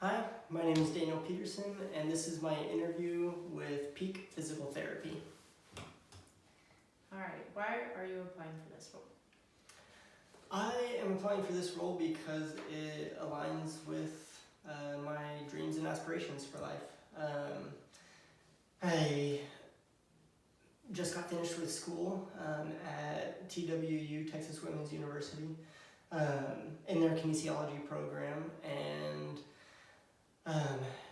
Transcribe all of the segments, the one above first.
Hi, my name is Daniel Peterson, and this is my interview with Peak Physical Therapy. All right, why are you applying for this role? I am applying for this role because it aligns with my dreams and aspirations for life. I just got finished with school at TWU, Texas Women's University, in their kinesiology program, and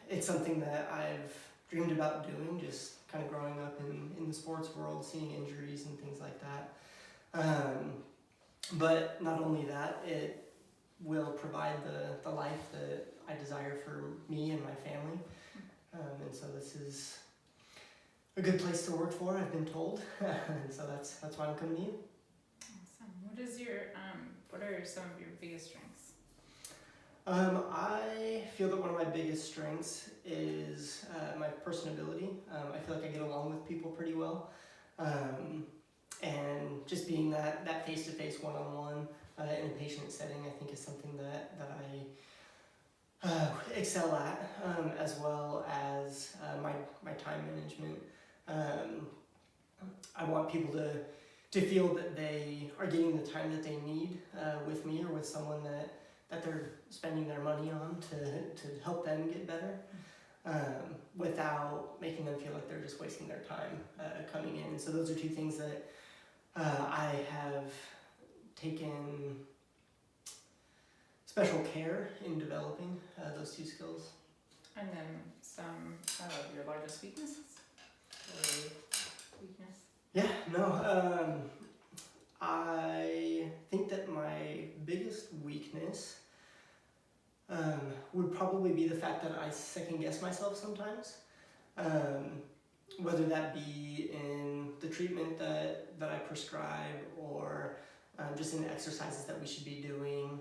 it's something that I've dreamed about doing, just kind of growing up in the sports world, seeing injuries and things like that. But not only that, it will provide the life that I desire for me and my family. And so this is a good place to work for, I've been told. And so that's why I'm coming to you. Awesome. What are some of your biggest strengths? I feel that one of my biggest strengths is my personability. I feel like I get along with people pretty well. And just being that face-to-face, one-on-one in a patient setting, I think is something that I excel at, as well as my time management. I want people to feel that they are getting the time that they need with me or with someone that they're spending their money on to help them get better, without making them feel like they're just wasting their time coming in. And so those are two things that I have taken special care in developing, those two skills. And then some of your largest weaknesses or weakness? Yeah, no, I think that my biggest weakness would probably be the fact that I second guess myself sometimes. Whether that be in the treatment that I prescribe or just in the exercises that we should be doing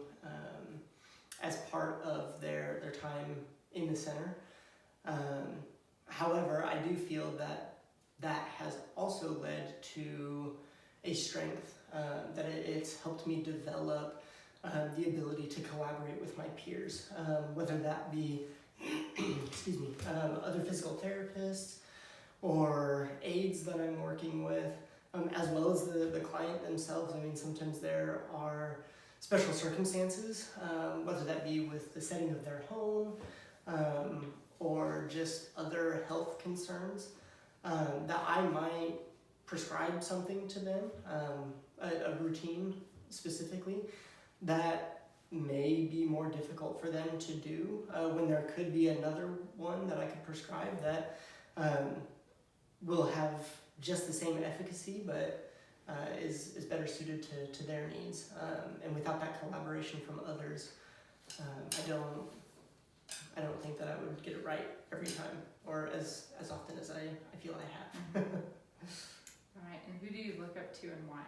as part of their time in the center. However, I do feel that has also led to a strength, that it's helped me develop the ability to collaborate with my peers, whether that be other physical therapists or aides that I'm working with, as well as the client themselves. I mean, sometimes there are special circumstances, whether that be with the setting of their home or just other health concerns, that I might prescribe something to them, a routine specifically, that may be more difficult for them to do when there could be another one that I could prescribe that will have just the same efficacy but is better suited to their needs. And without that collaboration from others, I don't think that I would get it right every time or as often as I feel I have. All right, and who do you look up to and why?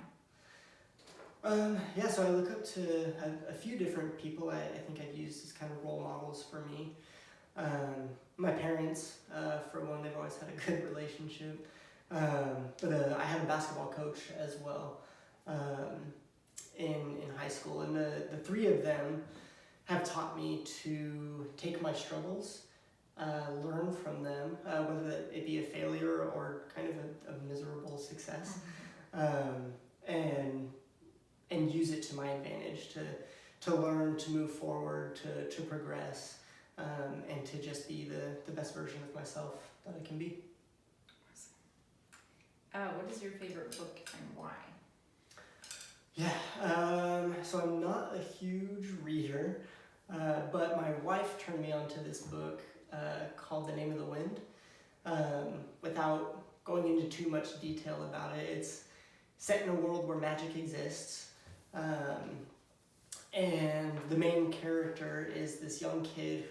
So I look up to a few different people I think I've used as kind of role models for me. My parents, for one, they've always had a good relationship. But I had a basketball coach as well in high school. And the three of them have taught me to take my struggles, learn from them, whether it be a failure or kind of a miserable success, and use it to my advantage to learn, to move forward, to progress, and to just be the best version of myself that I can be. What is your favorite book and why? So I'm not a huge reader, but my wife turned me onto this book called The Name of the Wind. Without going into too much detail about it, it's set in a world where magic exists. And the main character is this young kid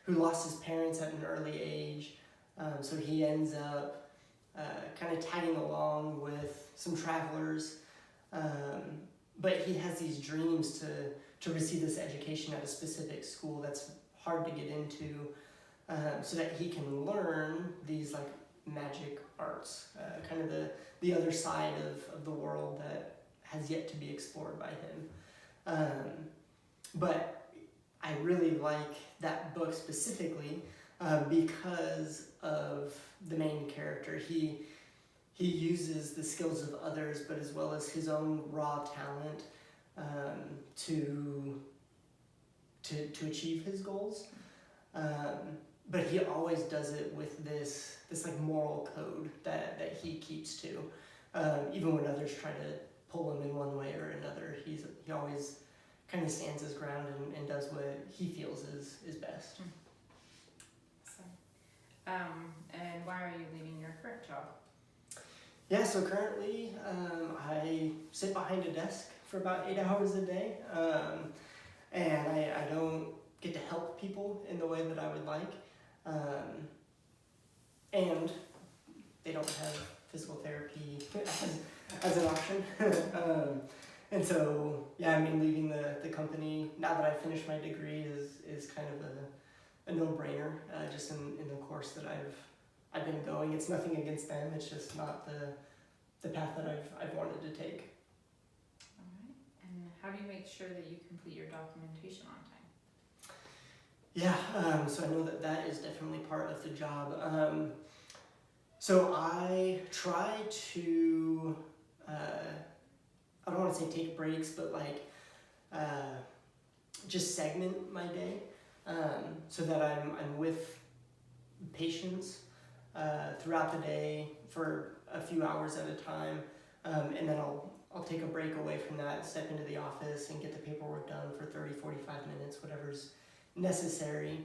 who lost his parents at an early age. So he ends up kind of tagging along with some travelers. But he has these dreams to receive this education at a specific school that's hard to get into, so that he can learn these like magic arts, kind of the other side of the world that has yet to be explored by him. But I really like that book specifically because of the main character. He uses the skills of others, but as well as his own raw talent to achieve his goals. But he always does it with this like moral code that he keeps to. Even when others try to pull him in one way or another, he always kind of stands his ground and does what he feels is best. So, and why are you leaving your current job? Yeah, so currently I sit behind a desk for about 8 hours a day, and I don't get to help people in the way that I would like, and they don't have physical therapy as an option. And so, yeah, I mean, leaving the company, now that I've finished my degree, is kind of a no-brainer, just in the course that I've been going. It's nothing against them, it's just not the path that I've wanted to take. All right. And how do you make sure that you complete your documentation on time? Yeah, so I know that is definitely part of the job. So I try to, I don't want to say take breaks, but like just segment my day so that I'm with patients throughout the day for a few hours at a time, and then I'll take a break away from that, step into the office and get the paperwork done for 30, 45 minutes, whatever's necessary.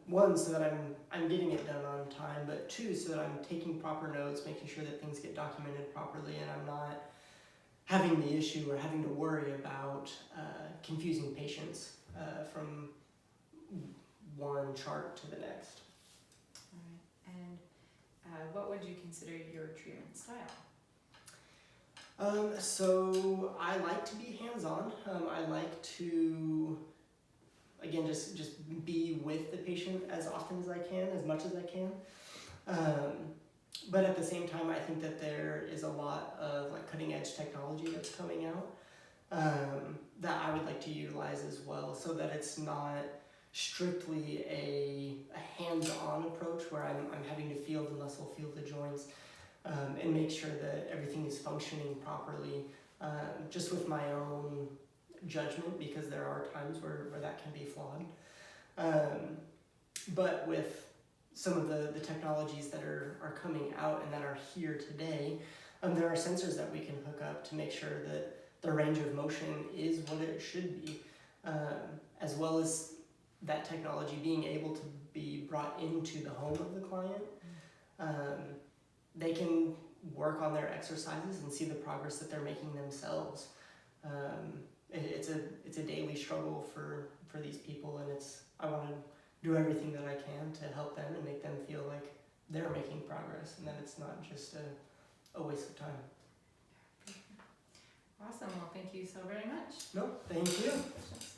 One, so that I'm getting it done on time, but two, so that I'm taking proper notes, making sure that things get documented properly, and I'm not having the issue or having to worry about confusing patients from one chart to the next. All right. And what would you consider your treatment style? So I like to be hands-on. I like to, again, just be with the patient as often as I can, as much as I can. But at the same time, I think that there is a lot of like cutting edge technology that's coming out that I would like to utilize as well, so that it's not strictly a hands-on approach where I'm having to feel the muscle, feel the joints, and make sure that everything is functioning properly, just with my own judgment, because there are times where that can be flawed. But with some of the technologies that are coming out and that are here today, there are sensors that we can hook up to make sure that the range of motion is what it should be, as well as that technology being able to be brought into the home of the client. They can work on their exercises and see the progress that they're making themselves. It's a daily struggle for these people, and I want to do everything that I can to help them and make them feel like they're making progress and that it's not just a waste of time. Awesome. Well, thank you so very much. No, thank you. Questions?